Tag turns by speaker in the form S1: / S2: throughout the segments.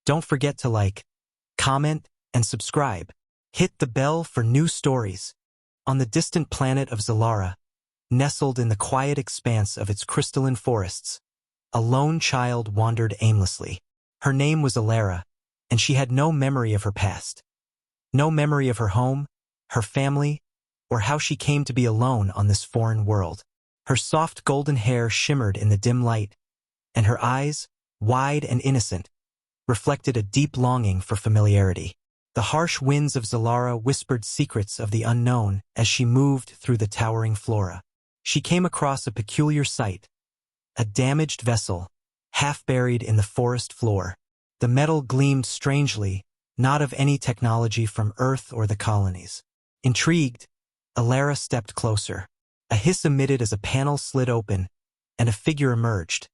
S1: Don't forget to like, comment, and subscribe. Hit the bell for new stories. On the distant planet of Zalara, nestled in the quiet expanse of its crystalline forests, a lone child wandered aimlessly. Her name was Alara, and she had no memory of her past. No memory of her home, her family, or how she came to be alone on this foreign world. Her soft golden hair shimmered in the dim light, and her eyes, wide and innocent, reflected a deep longing for familiarity. The harsh winds of Zalara whispered secrets of the unknown as she moved through the towering flora. She came across a peculiar sight, a damaged vessel, half buried in the forest floor. The metal gleamed strangely, not of any technology from Earth or the colonies. Intrigued, Alara stepped closer. A hiss emitted as a panel slid open, and a figure emerged.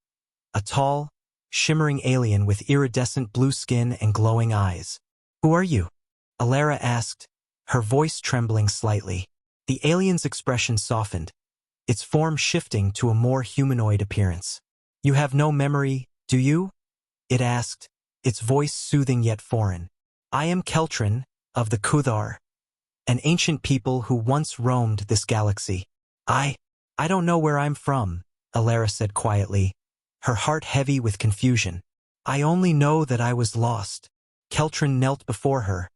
S1: A tall, shimmering alien with iridescent blue skin and glowing eyes. "Who are you?" Alara asked, her voice trembling slightly. The alien's expression softened, its form shifting to a more humanoid appearance. "You have no memory, do you?" it asked, its voice soothing yet foreign. "I am Keltrin, of the Kuthar, an ancient people who once roamed this galaxy." I don't know where I'm from," Alara said quietly, her heart heavy with confusion. "I only know that I was lost." Keltrin knelt before her,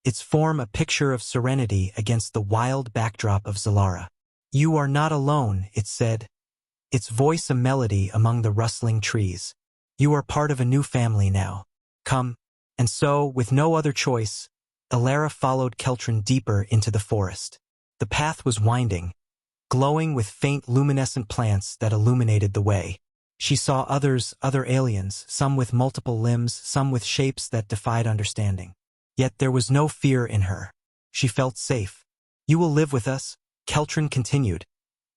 S1: its form a picture of serenity against the wild backdrop of Zalara. "You are not alone," it said, its voice a melody among the rustling trees. "You are part of a new family now. Come." And so, with no other choice, Alara followed Keltrin deeper into the forest. The path was winding, glowing with faint luminescent plants that illuminated the way. She saw other aliens, some with multiple limbs, some with shapes that defied understanding. Yet there was no fear in her. She felt safe. "You will live with us," Keltrin continued,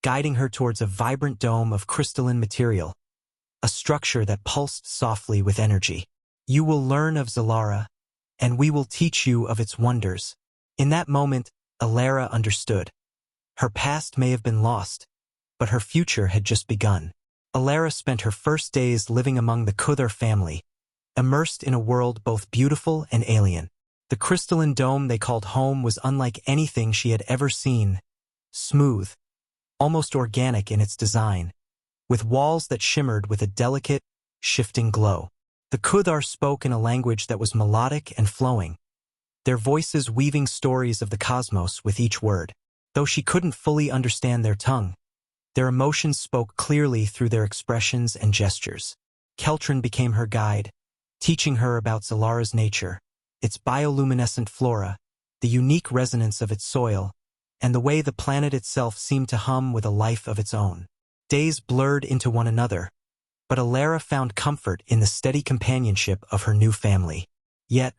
S1: guiding her towards a vibrant dome of crystalline material, a structure that pulsed softly with energy. "You will learn of Zalara, and we will teach you of its wonders." In that moment, Alara understood. Her past may have been lost, but her future had just begun. Alara spent her first days living among the Kuthar family, immersed in a world both beautiful and alien. The crystalline dome they called home was unlike anything she had ever seen. Smooth, almost organic in its design, with walls that shimmered with a delicate, shifting glow. The Kuthar spoke in a language that was melodic and flowing, their voices weaving stories of the cosmos with each word. Though she couldn't fully understand their tongue, their emotions spoke clearly through their expressions and gestures. Keltrin became her guide, teaching her about Zalara's nature, its bioluminescent flora, the unique resonance of its soil, and the way the planet itself seemed to hum with a life of its own. Days blurred into one another, but Alara found comfort in the steady companionship of her new family. Yet,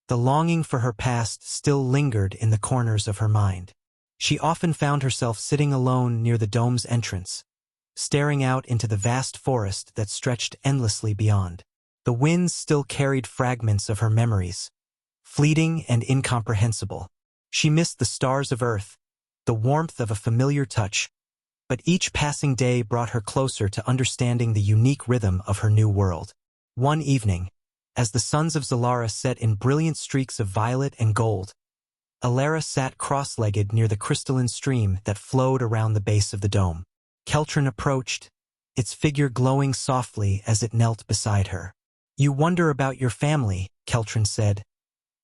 S1: the longing for her past still lingered in the corners of her mind. She often found herself sitting alone near the dome's entrance, staring out into the vast forest that stretched endlessly beyond. The winds still carried fragments of her memories, fleeting and incomprehensible. She missed the stars of Earth, the warmth of a familiar touch, but each passing day brought her closer to understanding the unique rhythm of her new world. One evening, as the suns of Zalara set in brilliant streaks of violet and gold, Alara sat cross-legged near the crystalline stream that flowed around the base of the dome. Keltrin approached, its figure glowing softly as it knelt beside her. "You wonder about your family," Keltrin said,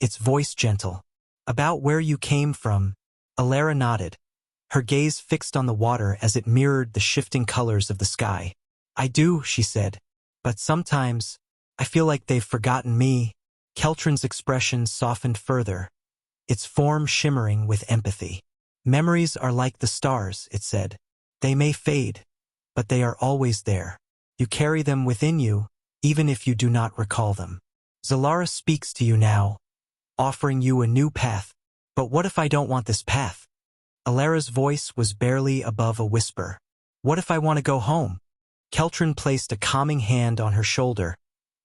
S1: its voice gentle. "About where you came from." Alara nodded, her gaze fixed on the water as it mirrored the shifting colors of the sky. "I do," she said, "but sometimes I feel like they've forgotten me." Keltrin's expression softened further, its form shimmering with empathy. "Memories are like the stars," it said. "They may fade, but they are always there. You carry them within you, even if you do not recall them. Zalara speaks to you now, offering you a new path. But what if I don't want this path?" Alara's voice was barely above a whisper. "What if I want to go home?" Keltrin placed a calming hand on her shoulder,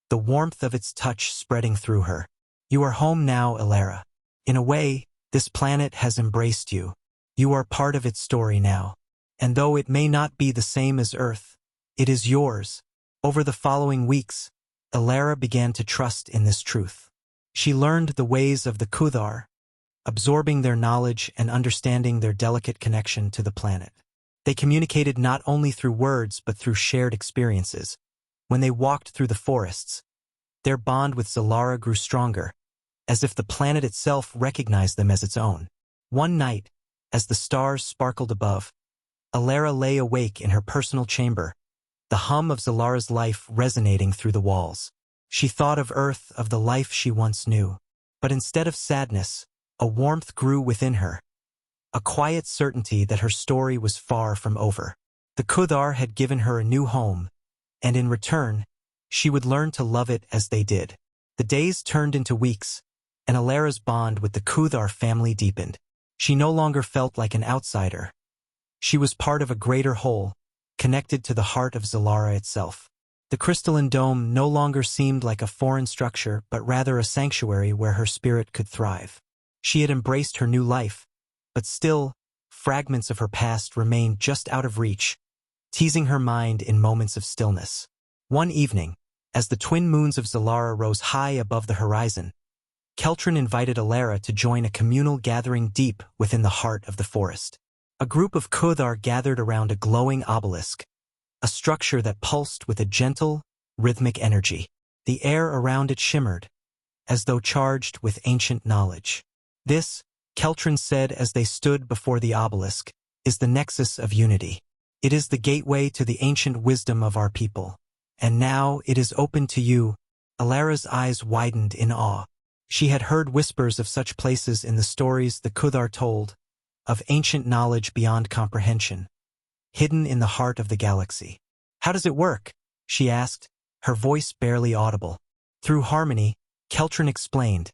S1: the warmth of its touch spreading through her. "You are home now, Alara. In a way, this planet has embraced you. You are part of its story now. And though it may not be the same as Earth, it is yours." Over the following weeks, Alara began to trust in this truth. She learned the ways of the Kuthar, absorbing their knowledge and understanding their delicate connection to the planet. They communicated not only through words but through shared experiences. When they walked through the forests, their bond with Zalara grew stronger, as if the planet itself recognized them as its own. One night, as the stars sparkled above, Alara lay awake in her personal chamber, the hum of Zalara's life resonating through the walls. She thought of Earth, of the life she once knew. But instead of sadness, a warmth grew within her, a quiet certainty that her story was far from over. The Kuthar had given her a new home, and in return, she would learn to love it as they did. The days turned into weeks, and Alara's bond with the Kuthar family deepened. She no longer felt like an outsider. She was part of a greater whole, connected to the heart of Zalara itself. The crystalline dome no longer seemed like a foreign structure, but rather a sanctuary where her spirit could thrive. She had embraced her new life, but still, fragments of her past remained just out of reach, teasing her mind in moments of stillness. One evening, as the twin moons of Zalara rose high above the horizon, Keltrin invited Alara to join a communal gathering deep within the heart of the forest. A group of Kuthar gathered around a glowing obelisk, a structure that pulsed with a gentle, rhythmic energy. The air around it shimmered, as though charged with ancient knowledge. This, Keltrin said as they stood before the obelisk, is the nexus of unity. It is the gateway to the ancient wisdom of our people. And now it is open to you. Alara's eyes widened in awe. She had heard whispers of such places in the stories the Kuthar told, of ancient knowledge beyond comprehension, hidden in the heart of the galaxy. How does it work? She asked, her voice barely audible. Through harmony, Keltrin explained,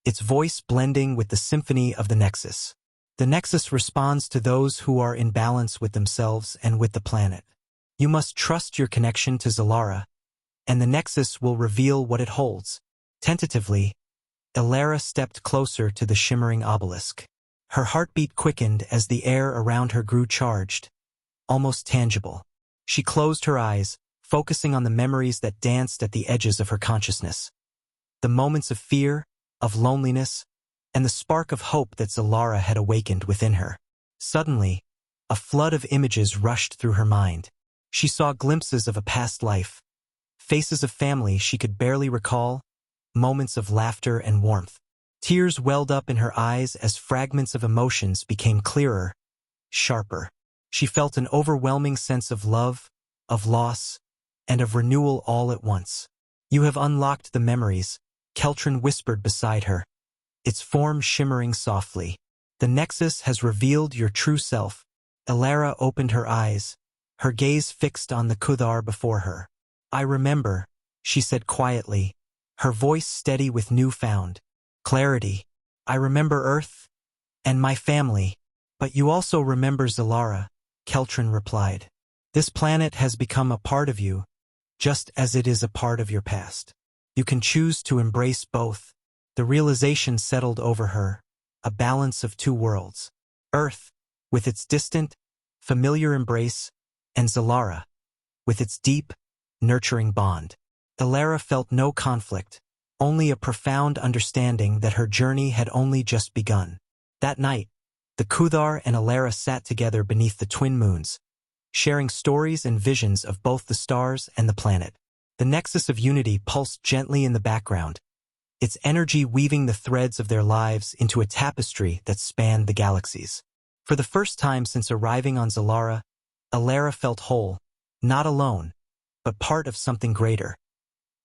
S1: its voice blending with the symphony of the Nexus. The Nexus responds to those who are in balance with themselves and with the planet. You must trust your connection to Zalara, and the Nexus will reveal what it holds. Tentatively, Alara stepped closer to the shimmering obelisk. Her heartbeat quickened as the air around her grew charged, almost tangible. She closed her eyes, focusing on the memories that danced at the edges of her consciousness. The moments of fear, of loneliness, and the spark of hope that Zalara had awakened within her. Suddenly, a flood of images rushed through her mind. She saw glimpses of a past life, faces of family she could barely recall, moments of laughter and warmth. Tears welled up in her eyes as fragments of emotions became clearer, sharper. She felt an overwhelming sense of love, of loss, and of renewal all at once. You have unlocked the memories, Keltrin whispered beside her, its form shimmering softly. The Nexus has revealed your true self. Alara opened her eyes, her gaze fixed on the Kuthar before her. I remember, she said quietly, her voice steady with newfound clarity. I remember Earth and my family, but you also remember Zalara, Keltrin replied. This planet has become a part of you, just as it is a part of your past. You can choose to embrace both. The realization settled over her, a balance of two worlds. Earth, with its distant, familiar embrace, and Zalara, with its deep, nurturing bond. Alara felt no conflict, only a profound understanding that her journey had only just begun. That night, the Kuthar and Alara sat together beneath the twin moons, sharing stories and visions of both the stars and the planet. The Nexus of Unity pulsed gently in the background, its energy weaving the threads of their lives into a tapestry that spanned the galaxies. For the first time since arriving on Zalara, Alara felt whole, not alone, but part of something greater.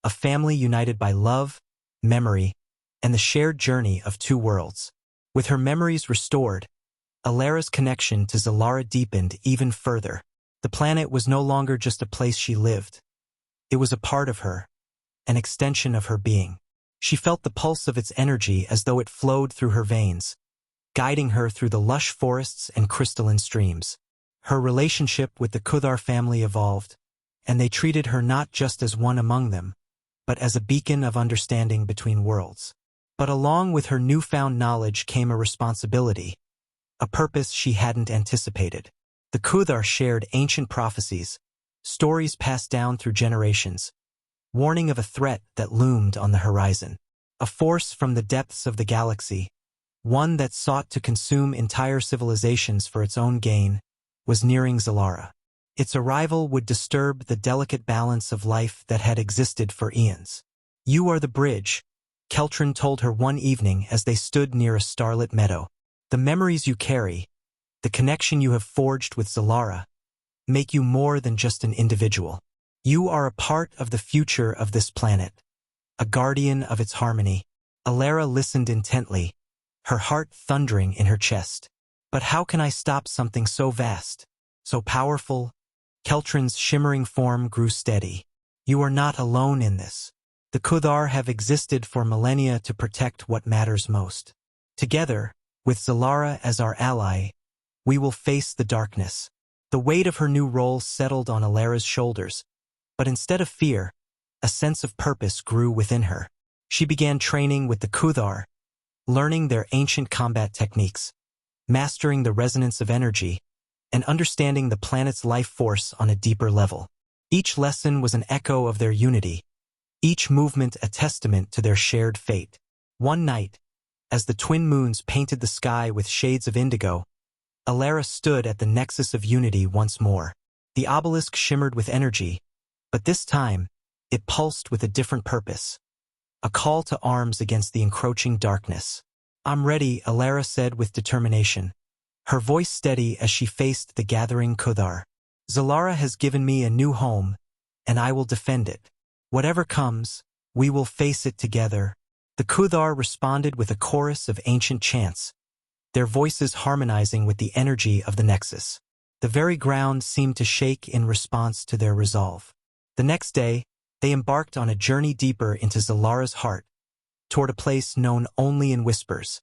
S1: A family united by love, memory, and the shared journey of two worlds. With her memories restored, Alara's connection to Zalara deepened even further. The planet was no longer just a place she lived. It was a part of her, an extension of her being. She felt the pulse of its energy as though it flowed through her veins, guiding her through the lush forests and crystalline streams. Her relationship with the Kuthar family evolved, and they treated her not just as one among them, but as a beacon of understanding between worlds. But along with her newfound knowledge came a responsibility, a purpose she hadn't anticipated. The Kuthar shared ancient prophecies, stories passed down through generations, warning of a threat that loomed on the horizon. A force from the depths of the galaxy, one that sought to consume entire civilizations for its own gain, was nearing Zalara. Its arrival would disturb the delicate balance of life that had existed for eons. "You are the bridge," Keltrin told her one evening as they stood near a starlit meadow. "The memories you carry, the connection you have forged with Zalara, make you more than just an individual. You are a part of the future of this planet, a guardian of its harmony." Alara listened intently, her heart thundering in her chest. "But how can I stop something so vast, so powerful?" Keltrin's shimmering form grew steady. "You are not alone in this. The Kuthar have existed for millennia to protect what matters most. Together, with Zalara as our ally, we will face the darkness." The weight of her new role settled on Alara's shoulders, but instead of fear, a sense of purpose grew within her. She began training with the Kuthar, learning their ancient combat techniques, mastering the resonance of energy, and understanding the planet's life force on a deeper level. Each lesson was an echo of their unity, each movement a testament to their shared fate. One night, as the twin moons painted the sky with shades of indigo, Alara stood at the nexus of unity once more. The obelisk shimmered with energy, but this time, it pulsed with a different purpose, a call to arms against the encroaching darkness. "I'm ready," Alara said with determination, her voice steady as she faced the gathering Kuthar. "Zalara has given me a new home, and I will defend it. Whatever comes, we will face it together." The Kuthar responded with a chorus of ancient chants, their voices harmonizing with the energy of the nexus. The very ground seemed to shake in response to their resolve. The next day, they embarked on a journey deeper into Zalara's heart, toward a place known only in whispers,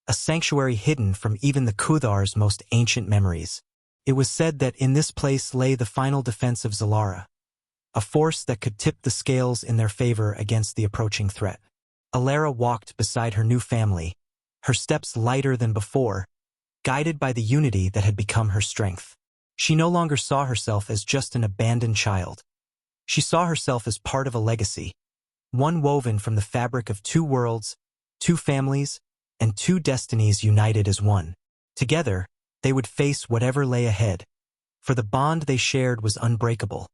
S1: a sanctuary hidden from even the Kuthar's most ancient memories. It was said that in this place lay the final defense of Zalara, a force that could tip the scales in their favor against the approaching threat. Alara walked beside her new family, her steps lighter than before, guided by the unity that had become her strength. She no longer saw herself as just an abandoned child. She saw herself as part of a legacy, one woven from the fabric of two worlds, two families, and two destinies united as one. Together, they would face whatever lay ahead, for the bond they shared was unbreakable,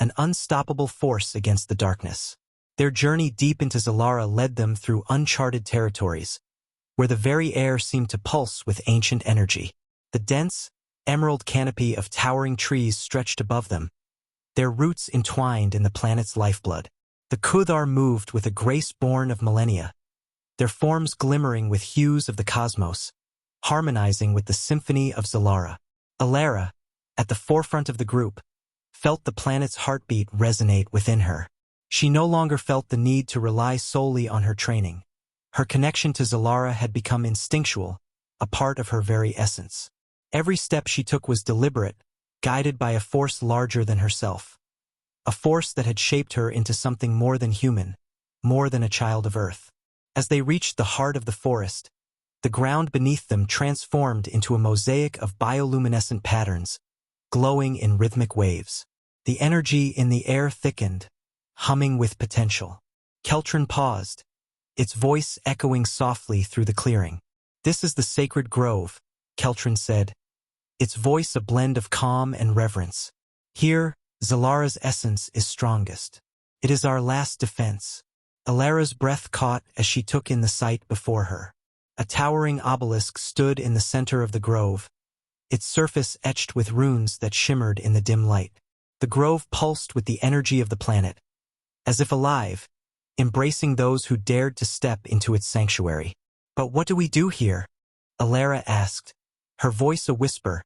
S1: an unstoppable force against the darkness. Their journey deep into Zalara led them through uncharted territories, where the very air seemed to pulse with ancient energy. The dense, emerald canopy of towering trees stretched above them, their roots entwined in the planet's lifeblood. The Kuthar moved with a grace born of millennia, their forms glimmering with hues of the cosmos, harmonizing with the symphony of Zalara. Alara, at the forefront of the group, felt the planet's heartbeat resonate within her. She no longer felt the need to rely solely on her training. Her connection to Zalara had become instinctual, a part of her very essence. Every step she took was deliberate, guided by a force larger than herself, a force that had shaped her into something more than human, more than a child of Earth. As they reached the heart of the forest, the ground beneath them transformed into a mosaic of bioluminescent patterns, glowing in rhythmic waves. The energy in the air thickened, humming with potential. Keltrin paused, its voice echoing softly through the clearing. "This is the sacred grove," Keltrin said, its voice a blend of calm and reverence. "Here, Zalara's essence is strongest. It is our last defense." Alara's breath caught as she took in the sight before her. A towering obelisk stood in the center of the grove, its surface etched with runes that shimmered in the dim light. The grove pulsed with the energy of the planet, as if alive, embracing those who dared to step into its sanctuary. "But what do we do here?" Alara asked, her voice a whisper,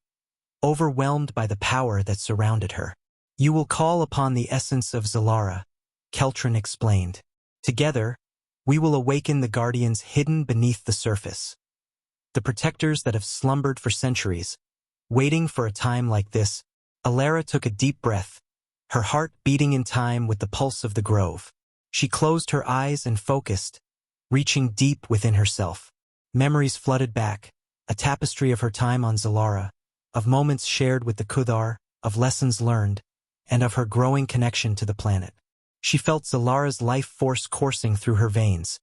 S1: overwhelmed by the power that surrounded her. "You will call upon the essence of Zalara," Keltrin explained. "Together, we will awaken the guardians hidden beneath the surface, the protectors that have slumbered for centuries, waiting for a time like this." Alara took a deep breath, her heart beating in time with the pulse of the grove. She closed her eyes and focused, reaching deep within herself. Memories flooded back, a tapestry of her time on Zalara, of moments shared with the Kuthar, of lessons learned, and of her growing connection to the planet. She felt Zalara's life force coursing through her veins,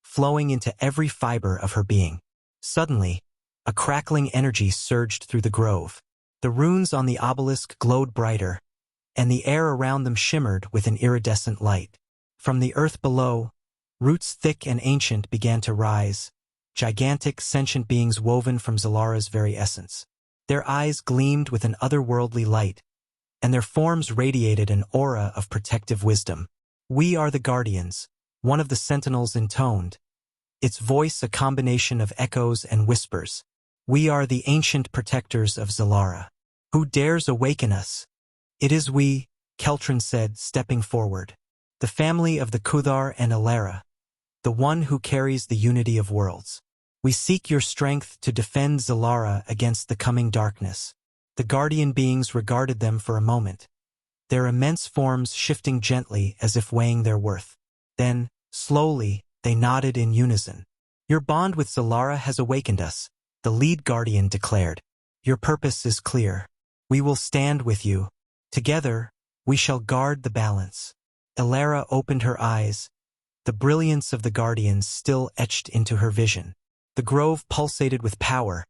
S1: flowing into every fiber of her being. Suddenly, a crackling energy surged through the grove. The runes on the obelisk glowed brighter, and the air around them shimmered with an iridescent light. From the earth below, roots thick and ancient began to rise, gigantic, sentient beings woven from Zalara's very essence. Their eyes gleamed with an otherworldly light, and their forms radiated an aura of protective wisdom. "We are the Guardians," one of the sentinels intoned, its voice a combination of echoes and whispers. "We are the ancient protectors of Zalara. Who dares awaken us?" "It is we," Keltrin said, stepping forward. "The family of the Kuthar and Alara, the one who carries the unity of worlds. We seek your strength to defend Zalara against the coming darkness." The guardian beings regarded them for a moment, their immense forms shifting gently as if weighing their worth. Then, slowly, they nodded in unison. "Your bond with Zalara has awakened us," the lead guardian declared. "Your purpose is clear. We will stand with you. Together, we shall guard the balance." Alara opened her eyes, the brilliance of the guardians still etched into her vision. The grove pulsated with power,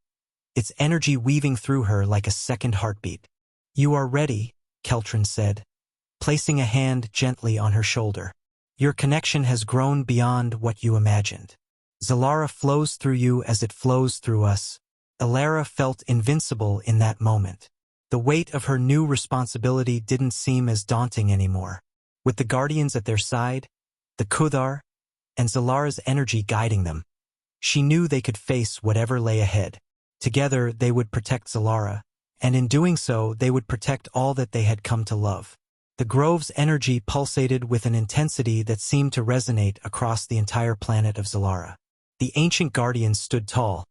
S1: its energy weaving through her like a second heartbeat. "You are ready," Keltrin said, placing a hand gently on her shoulder. "Your connection has grown beyond what you imagined. Zalara flows through you as it flows through us." Alara felt invincible in that moment. The weight of her new responsibility didn't seem as daunting anymore. With the guardians at their side, the Kuthar, and Zalara's energy guiding them, she knew they could face whatever lay ahead. Together, they would protect Zalara, and in doing so, they would protect all that they had come to love. The grove's energy pulsated with an intensity that seemed to resonate across the entire planet of Zalara. The ancient guardians stood tall,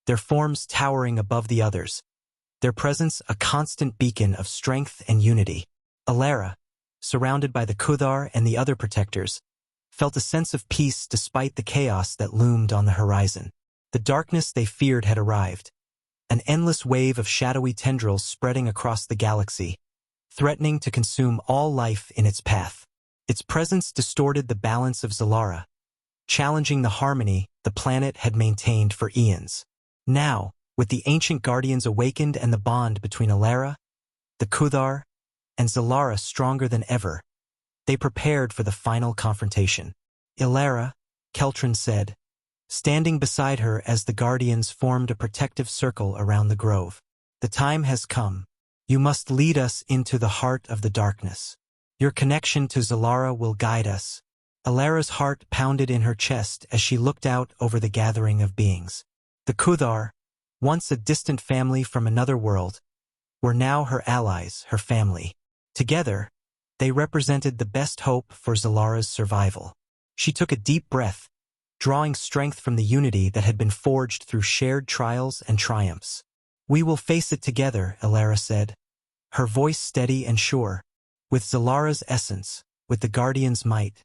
S1: their forms towering above the others, their presence a constant beacon of strength and unity. Alara, surrounded by the Kuthar and the other protectors, felt a sense of peace despite the chaos that loomed on the horizon. The darkness they feared had arrived, an endless wave of shadowy tendrils spreading across the galaxy, threatening to consume all life in its path. Its presence distorted the balance of Zalara, challenging the harmony the planet had maintained for eons. Now, with the ancient guardians awakened and the bond between Alara, the Kuthar, and Zalara stronger than ever, they prepared for the final confrontation. "Alara," Keltrin said, standing beside her as the guardians formed a protective circle around the grove. "The time has come. You must lead us into the heart of the darkness. Your connection to Zalara will guide us." Alara's heart pounded in her chest as she looked out over the gathering of beings. The Kuthar, once a distant family from another world, were now her allies, her family. Together, they represented the best hope for Zalara's survival. She took a deep breath, drawing strength from the unity that had been forged through shared trials and triumphs. "We will face it together," Alara said, her voice steady and sure. "With Zalara's essence, with the Guardian's might,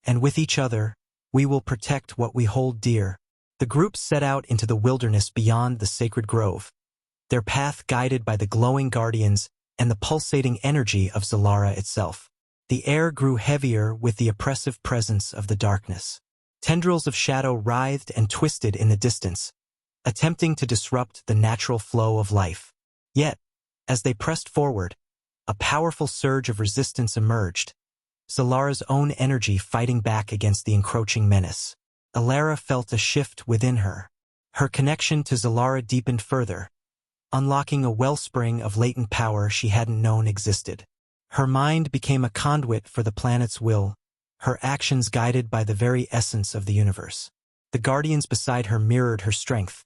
S1: and with each other, we will protect what we hold dear." The group set out into the wilderness beyond the sacred grove, their path guided by the glowing guardians and the pulsating energy of Zalara itself. The air grew heavier with the oppressive presence of the darkness. Tendrils of shadow writhed and twisted in the distance, attempting to disrupt the natural flow of life. Yet, as they pressed forward, a powerful surge of resistance emerged, Zalara's own energy fighting back against the encroaching menace. Alara felt a shift within her. Her connection to Zalara deepened further, unlocking a wellspring of latent power she hadn't known existed. Her mind became a conduit for the planet's will, her actions guided by the very essence of the universe. The guardians beside her mirrored her strength,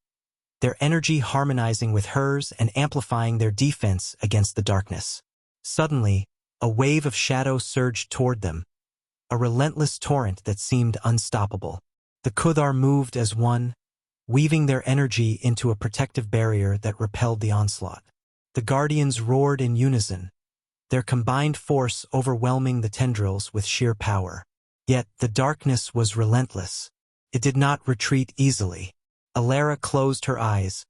S1: their energy harmonizing with hers and amplifying their defense against the darkness. Suddenly, a wave of shadow surged toward them, a relentless torrent that seemed unstoppable. The Kuthar moved as one, weaving their energy into a protective barrier that repelled the onslaught. The guardians roared in unison, their combined force overwhelming the tendrils with sheer power. Yet the darkness was relentless. It did not retreat easily. Alara closed her eyes,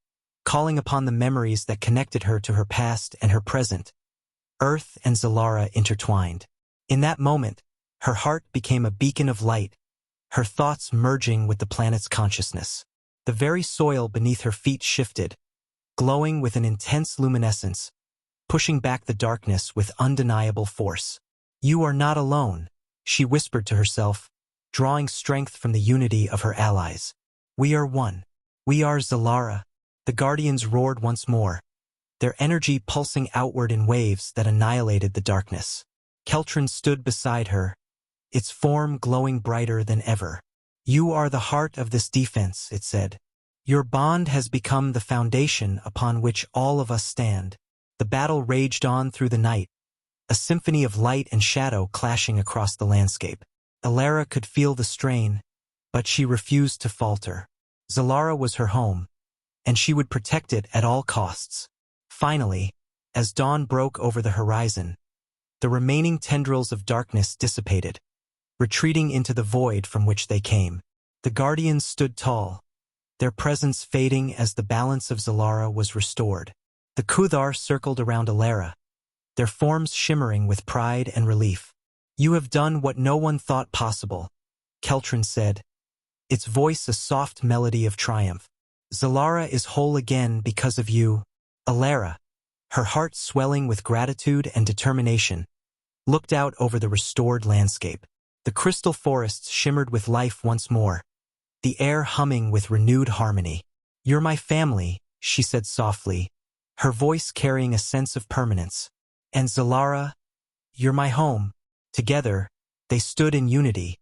S1: calling upon the memories that connected her to her past and her present, Earth and Zalara intertwined. In that moment, Her heart became a beacon of light, her thoughts merging with the planet's consciousness. The very soil beneath her feet shifted, glowing with an intense luminescence, pushing back the darkness with undeniable force. "You are not alone," she whispered to herself, drawing strength from the unity of her allies. "We are one. We are Zalara." The Guardians roared once more, their energy pulsing outward in waves that annihilated the darkness. Keltron stood beside her, its form glowing brighter than ever. "You are the heart of this defense," it said. "Your bond has become the foundation upon which all of us stand." The battle raged on through the night, a symphony of light and shadow clashing across the landscape. Alara could feel the strain, but she refused to falter. Zalara was her home, and she would protect it at all costs. Finally, as dawn broke over the horizon, the remaining tendrils of darkness dissipated, retreating into the void from which they came. The Guardians stood tall, their presence fading as the balance of Zalara was restored. The Kuthar circled around Alara, their forms shimmering with pride and relief. "You have done what no one thought possible," Keltron said, its voice a soft melody of triumph. "Zalara is whole again because of you." Alara, her heart swelling with gratitude and determination, looked out over the restored landscape. The crystal forests shimmered with life once more, the air humming with renewed harmony. "You're my family," she said softly, her voice carrying a sense of permanence. "And Zalara, you're my home." Together, they stood in unity,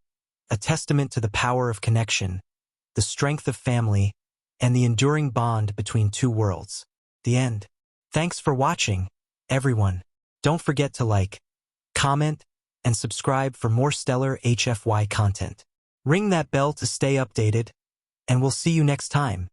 S1: a testament to the power of connection, the strength of family, and the enduring bond between two worlds. The end. Thanks for watching, everyone. Don't forget to like, comment, and subscribe for more stellar HFY content. Ring that bell to stay updated, and we'll see you next time.